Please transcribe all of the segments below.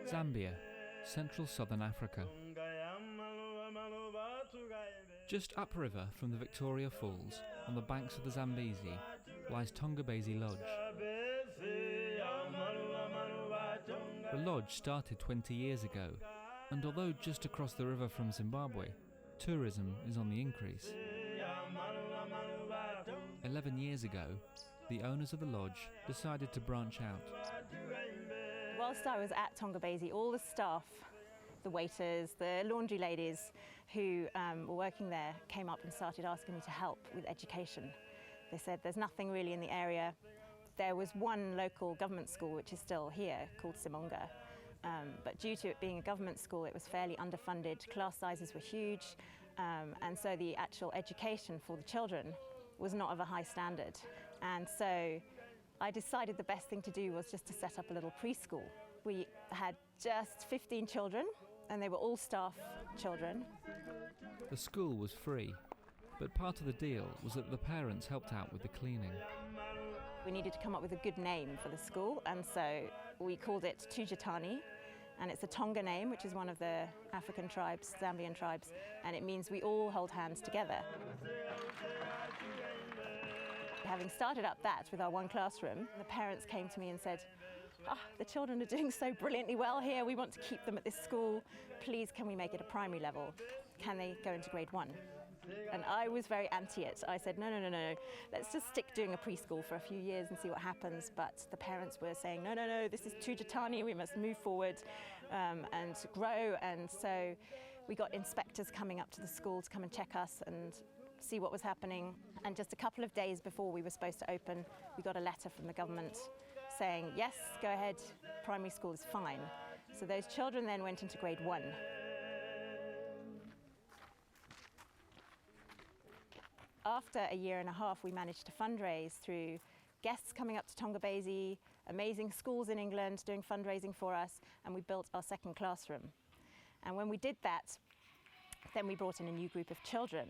Zambia, Central Southern Africa. Just upriver from the Victoria Falls, on the banks of the Zambezi, lies Tongabezi Lodge. The lodge started 20 years ago, and although just across the river from Zimbabwe, tourism is on the increase. 11 years ago, the owners of the lodge decided to branch out. Whilst I was at Tongabezi, all the staff, the waiters, the laundry ladies who were working there came up and started asking me to help with education. They said there's nothing really in the area. There was one local government school which is still here called Simonga, but due to it being a government school it was fairly underfunded, class sizes were huge, and so the actual education for the children was not of a high standard. And so I decided the best thing to do was just to set up a little preschool. We had just 15 children and they were all staff children. The school was free, but part of the deal was that the parents helped out with the cleaning. We needed to come up with a good name for the school, and so we called it Tujatani, and it's a Tonga name, which is one of the African tribes, Zambian tribes, and it means we all hold hands together. Having started up that with our one classroom, the parents came to me and said, the children are doing so brilliantly well here, we want to keep them at this school, please can we make it a primary level? Can they go into grade 1? And I was very anti it. I said, no, let's just stick doing a preschool for a few years and see what happens. But the parents were saying, no, this is Tujatani, we must move forward and grow. And so we got inspectors coming up to the school to come and check us and see what was happening. And just a couple of days before we were supposed to open, we got a letter from the government saying, yes, go ahead, primary school is fine. So those children then went into grade 1. After a year and a half, we managed to fundraise through guests coming up to Tongabezi, amazing schools in England doing fundraising for us, and we built our second classroom. And when we did that, then we brought in a new group of children.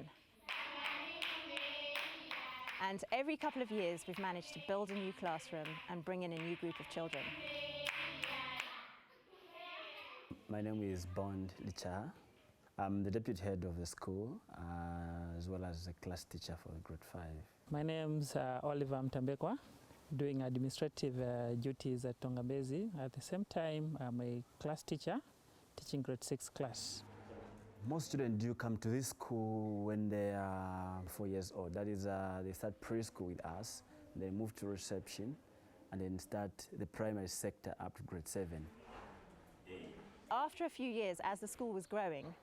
And every couple of years, we've managed to build a new classroom and bring in a new group of children. My name is Bond Licha. I'm the deputy head of the school, as well as a class teacher for grade 5. My name's Oliver Mtambekwa, doing administrative duties at Tongabezi. At the same time, I'm a class teacher, teaching grade 6 class. Most students do come to this school when they are 4 years old. That is, they start preschool with us, they move to reception, and then start the primary sector up to grade 7. After a few years, as the school was growing,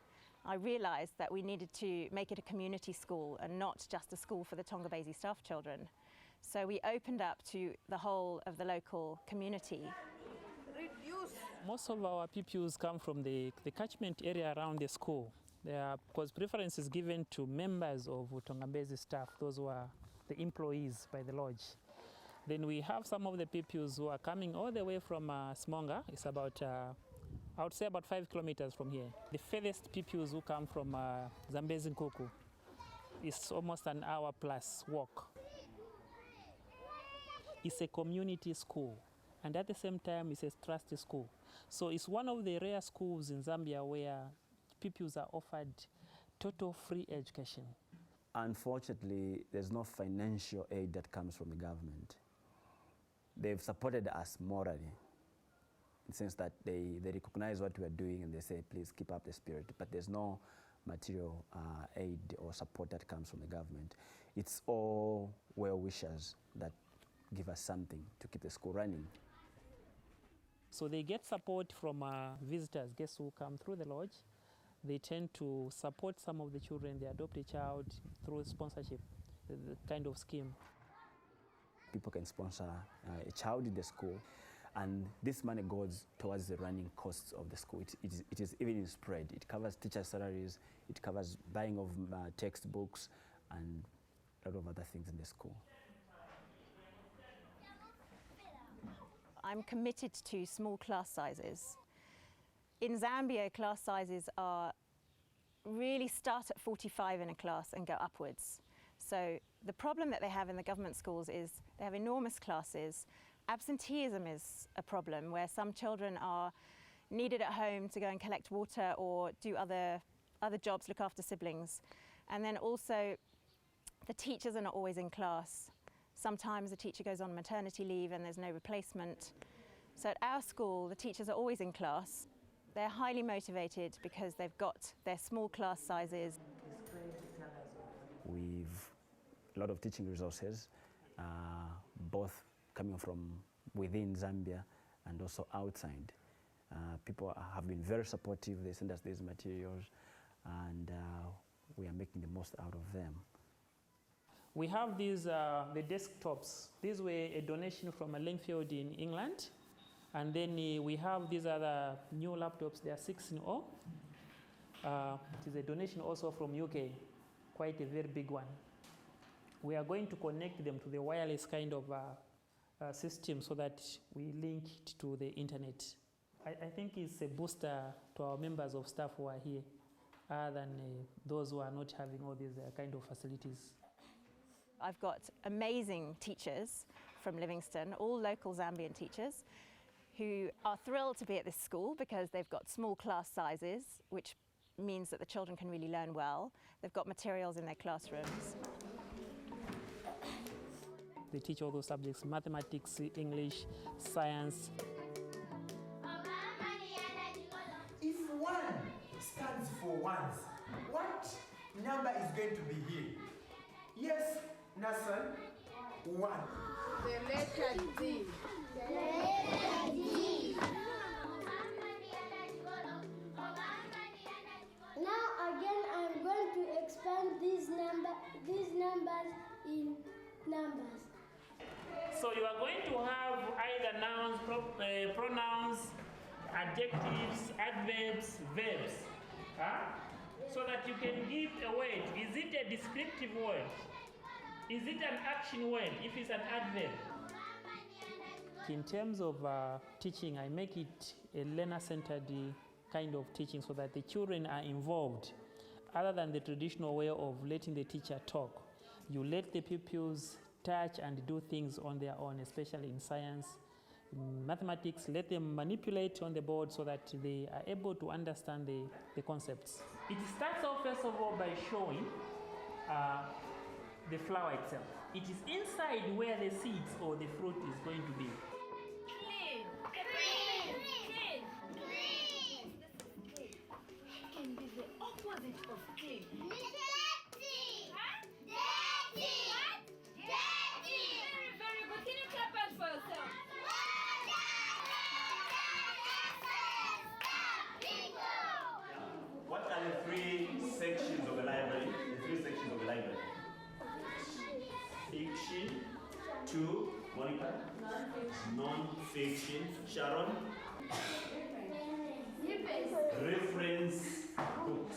I realised that we needed to make it a community school and not just a school for the Tongabezi staff children. So we opened up to the whole of the local community. Most of our pupils come from the catchment area around the school. Because preference is given to members of Tongabezi staff, those who are the employees by the lodge. Then we have some of the pupils who are coming all the way from Simonga. It's about I would say about 5 kilometers from here. The furthest pupils who come from Zambezi Nkuku is almost an hour plus walk. It's a community school, and at the same time it's a trust school. So it's one of the rare schools in Zambia where pupils are offered total free education. Unfortunately, there's no financial aid that comes from the government. They've supported us morally, in the sense that they recognize what we are doing and they say, please keep up the spirit, but there's no material aid or support that comes from the government. It's all well-wishers that give us something to keep the school running. So they get support from visitors, guests who come through the lodge. They tend to support some of the children, they adopt a child through sponsorship, the kind of scheme. People can sponsor a child in the school, and this money goes towards the running costs of the school. It is even spread. It covers teacher salaries, it covers buying of textbooks, and a lot of other things in the school. I'm committed to small class sizes. In Zambia, class sizes really start at 45 in a class and go upwards. So the problem that they have in the government schools is they have enormous classes. Absenteeism is a problem where some children are needed at home to go and collect water or do other jobs, look after siblings. And then also the teachers are not always in class. Sometimes the teacher goes on maternity leave and there's no replacement. So at our school, the teachers are always in class. They're highly motivated because they've got their small class sizes. We've a lot of teaching resources, both coming from within Zambia and also outside. People have been very supportive. They send us these materials, and we are making the most out of them. We have these, the desktops. These were a donation from Livingston in England. And then we have these other new laptops. They are 6 in all. It is a donation also from UK, quite a very big one. We are going to connect them to the wireless kind of system so that we link it to the internet. I think it's a booster to our members of staff who are here, other than those who are not having all these kind of facilities. I've got amazing teachers from Livingston, all local Zambian teachers, who are thrilled to be at this school because they've got small class sizes, which means that the children can really learn well. They've got materials in their classrooms. They teach all those subjects: mathematics, English, science. If 1 stands for ones, what number is going to be here? Yes, Nassan, 1. The letter D. The letter D. Now again, I'm going to expand these numbers in numbers. So you are going to have either nouns, pronouns, adjectives, adverbs, verbs, so that you can give a word. Is it a descriptive word? Is it an action word if it's an adverb? In terms of teaching, I make it a learner-centered kind of teaching so that the children are involved, other than the traditional way of letting the teacher talk. You let the pupils touch and do things on their own, especially in science. Mathematics, let them manipulate on the board so that they are able to understand the concepts. It starts off first of all by showing the flower itself. It is inside where the seeds or the fruit is going to be. Clean. Green. Clean. Green. What can be the opposite of clean? Dirty. Huh? Dirty. What? Dirty. Very, very good. Can you clap hands for yourself? What are the 3 sections of the library? The 3 sections of the library? Fiction, 2, Monica, non-fiction, Sharon, reference books.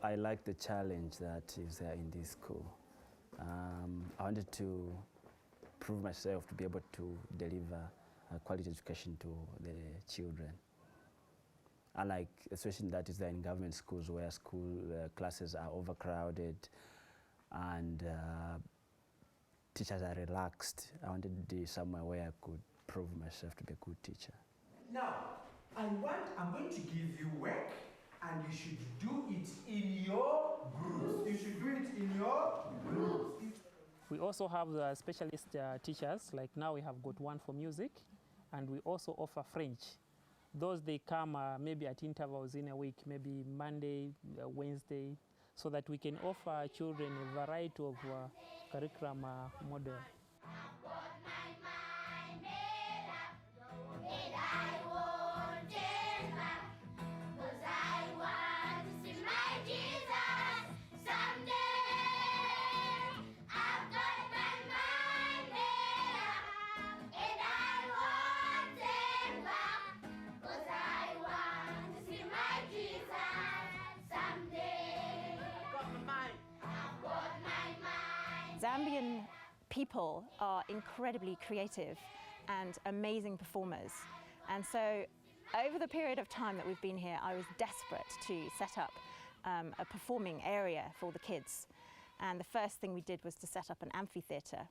I like the challenge that is there in this school. I wanted to prove myself to be able to deliver a quality education to the children. Unlike a situation that is there in government schools where school classes are overcrowded and teachers are relaxed, I wanted to be somewhere where I could prove myself to be a good teacher. Now, I'm going to give you work, and you should do it in your groups. You should do it in your groups. We also have specialist teachers, like now we have got one for music, and we also offer French. Those, they come maybe at intervals in a week, maybe Monday, Wednesday, so that we can offer children a variety of curriculum model. Zambian people are incredibly creative and amazing performers. And so over the period of time that we've been here, I was desperate to set up a performing area for the kids. And the first thing we did was to set up an amphitheatre.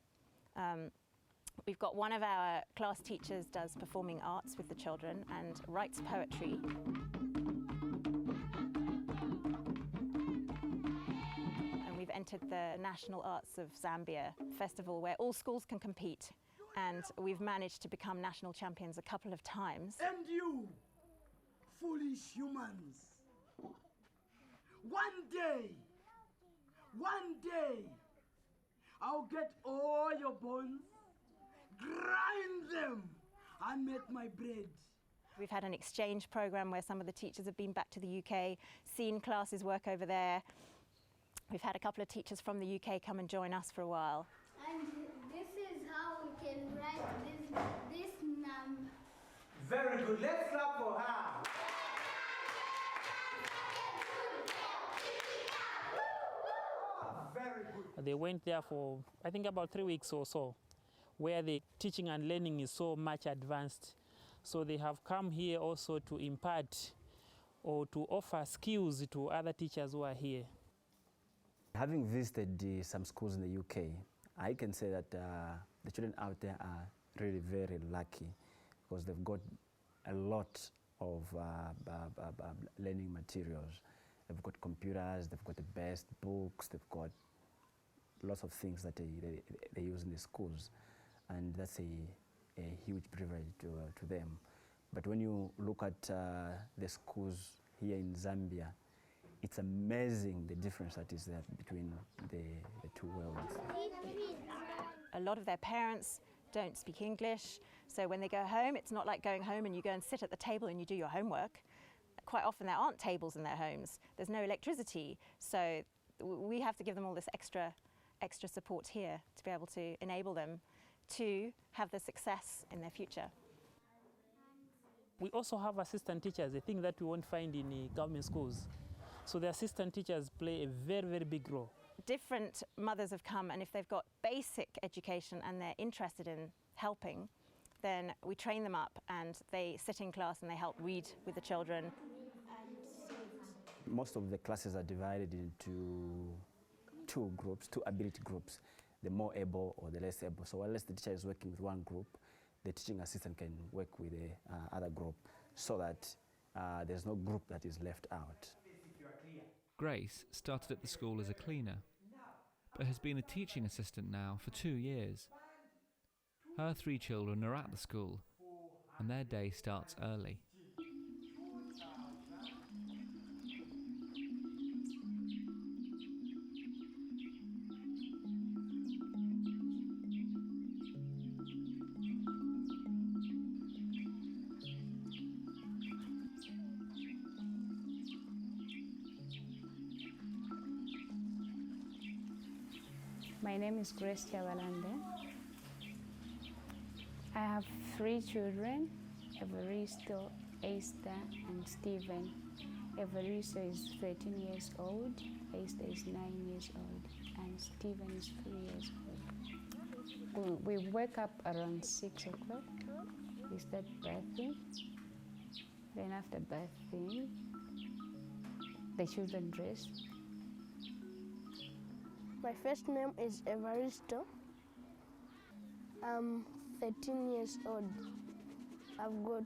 We've got one of our class teachers does performing arts with the children and writes poetry. And we've entered the National Arts of Zambia festival where all schools can compete. And we've managed to become national champions a couple of times. And you, foolish humans, one day, I'll get all your bones, grind them, and make my bread. We've had an exchange program where some of the teachers have been back to the UK, seen classes work over there. We've had a couple of teachers from the UK come and join us for a while. And this is how we can write this number. Very good. Let's clap for her. Very good. They went there for, I think, about 3 weeks or so, where the teaching and learning is so much advanced. So they have come here also to impart or to offer skills to other teachers who are here. Having visited some schools in the UK, I can say that the children out there are really very lucky because they've got a lot of learning materials. They've got computers, they've got the best books, they've got lots of things that they use in the schools, and that's a huge privilege to them. But when you look at the schools here in Zambia, it's amazing the difference that is there between the two worlds. A lot of their parents don't speak English, so when they go home, it's not like going home and you go and sit at the table and you do your homework. Quite often there aren't tables in their homes. There's no electricity, so we have to give them all this extra support here to be able to enable them to have the success in their future. We also have assistant teachers, a thing that we won't find in government schools. So the assistant teachers play a very, very big role. Different mothers have come, and if they've got basic education and they're interested in helping, then we train them up and they sit in class and they help read with the children. Most of the classes are divided into two groups, two ability groups, the more able or the less able. So unless the teacher is working with one group, the teaching assistant can work with the other group so that there's no group that is left out. Grace started at the school as a cleaner, but has been a teaching assistant now for 2 years. Her 3 children are at the school, and their day starts early. My name is Grace Chabalande. I have 3 children, Evaristo, Esther, and Stephen. Evaristo is 13 years old, Esther is 9 years old, and Stephen is 3 years old. We wake up around 6 o'clock. We start bathing. Then after bathing, the children dress. My first name is Evaristo. I'm 13 years old. I've got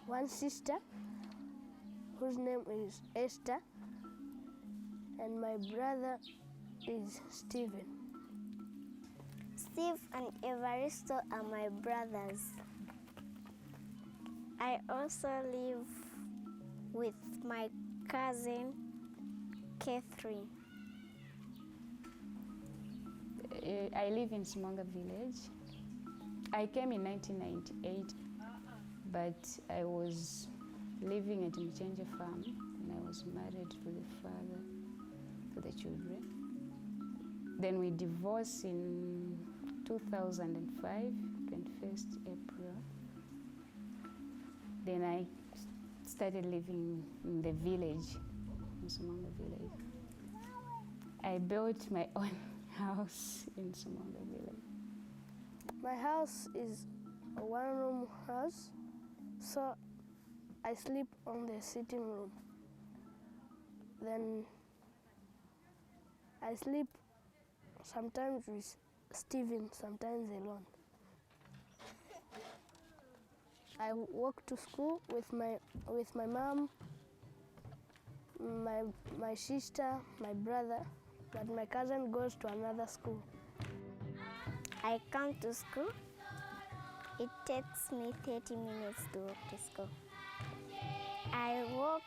one sister whose name is Esther, and my brother is Stephen. Steve and Evaristo are my brothers. I also live with my cousin, Catherine. I live in Simonga village. I came in 1998, but I was living at Mchenje farm and I was married to the father, to the children. Then we divorced in 2005, 21st April. Then I started living in the village, in Simonga village. I built my own house in Simonga village. My house is a one-room house, so I sleep on the sitting room. Then I sleep sometimes with Stephen, sometimes alone. I walk to school with my mom, my sister, my brother, but my cousin goes to another school. I come to school. It takes me 30 minutes to walk to school. I walk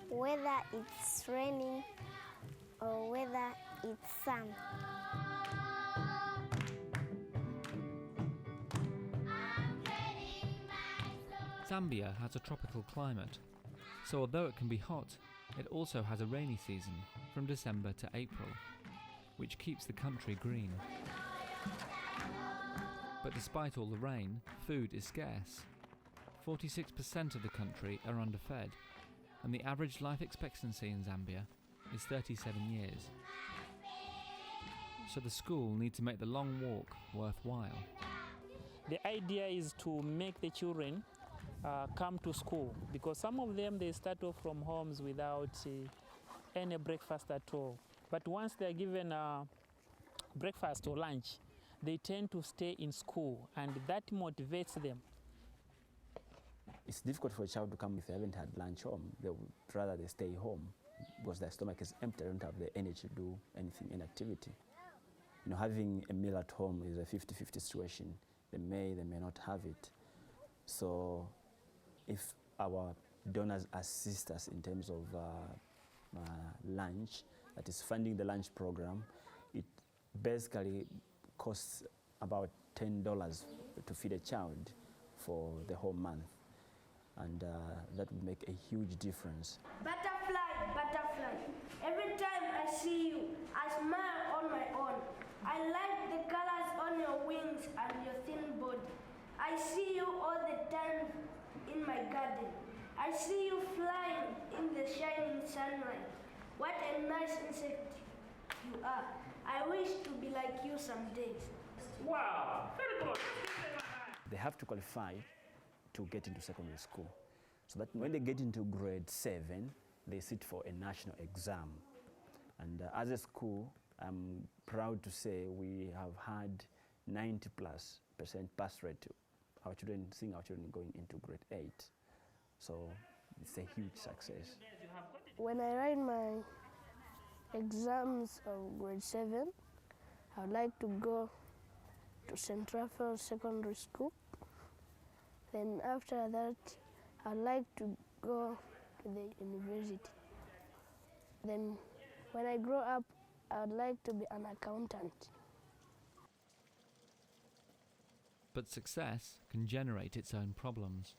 whether it's raining or whether it's sun. Zambia has a tropical climate, so although it can be hot, it also has a rainy season from December to April, which keeps the country green. But despite all the rain, food is scarce. 46% of the country are underfed, and the average life expectancy in Zambia is 37 years. So the school need to make the long walk worthwhile. The idea is to make the children come to school, because some of them, they start off from homes without any breakfast at all. But once they're given breakfast or lunch, they tend to stay in school, and that motivates them. It's difficult for a child to come if they haven't had lunch home. They would rather they stay home because their stomach is empty. They don't have the energy to do anything, any activity. You know, having a meal at home is a 50-50 situation. They may not have it. So if our donors assist us in terms of lunch, that is funding the lunch program, it basically costs about $10 to feed a child for the whole month. And that would make a huge difference. Butterfly, butterfly, every time I see you, I smile on my own. I like the colors on your wings and your thin body. I see you all the time in my garden. I see you flying in the shining sunlight. What a nice insect you are. I wish to be like you some days. Wow, very good. They have to qualify to get into secondary school, so that when they get into grade 7, they sit for a national exam. And as a school, I'm proud to say we have had 90+% pass rate. Our children, seeing our children going into grade 8. So it's a huge success. When I write my exams of grade 7, I would like to go to St. Raphael Secondary School. Then after that, I'd like to go to the university. Then when I grow up, I'd like to be an accountant. But success can generate its own problems.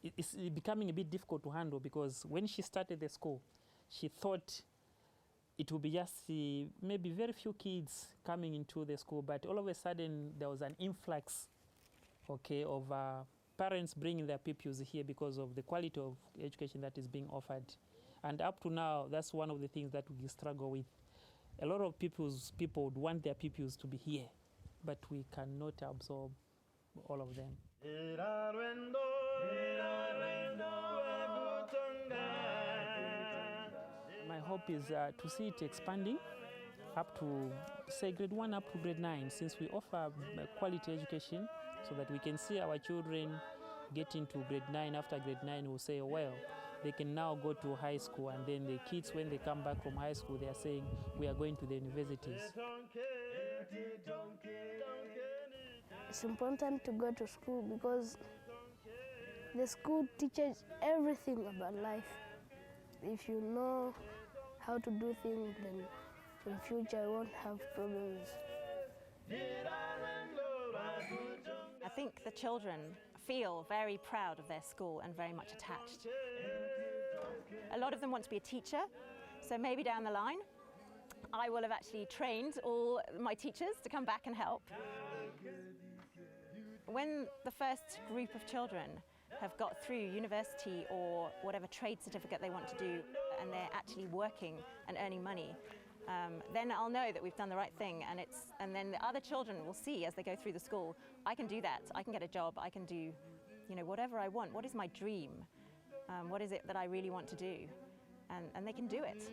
It's becoming a bit difficult to handle, because when she started the school, she thought it would be just maybe very few kids coming into the school, but all of a sudden there was an influx, of parents bringing their pupils here because of the quality of education that is being offered. And up to now, that's one of the things that we struggle with. A lot of people would want their pupils to be here, but we cannot absorb all of them. My hope is to see it expanding up to, say, grade 1 up to grade 9, since we offer quality education, so that we can see our children get into grade 9. After grade 9, we'll say, well, they can now go to high school, and then the kids, when they come back from high school, they are saying, we are going to the universities. It's important to go to school because the school teaches everything about life. If you know how to do things, then in future you won't have problems. I think the children feel very proud of their school and very much attached. A lot of them want to be a teacher, so maybe down the line I will have actually trained all my teachers to come back and help. When the first group of children have got through university or whatever trade certificate they want to do, and they're actually working and earning money, then I'll know that we've done the right thing, and then the other children will see as they go through the school, I can do that, I can get a job, I can do, whatever I want. What is my dream? What is it that I really want to do? And they can do it.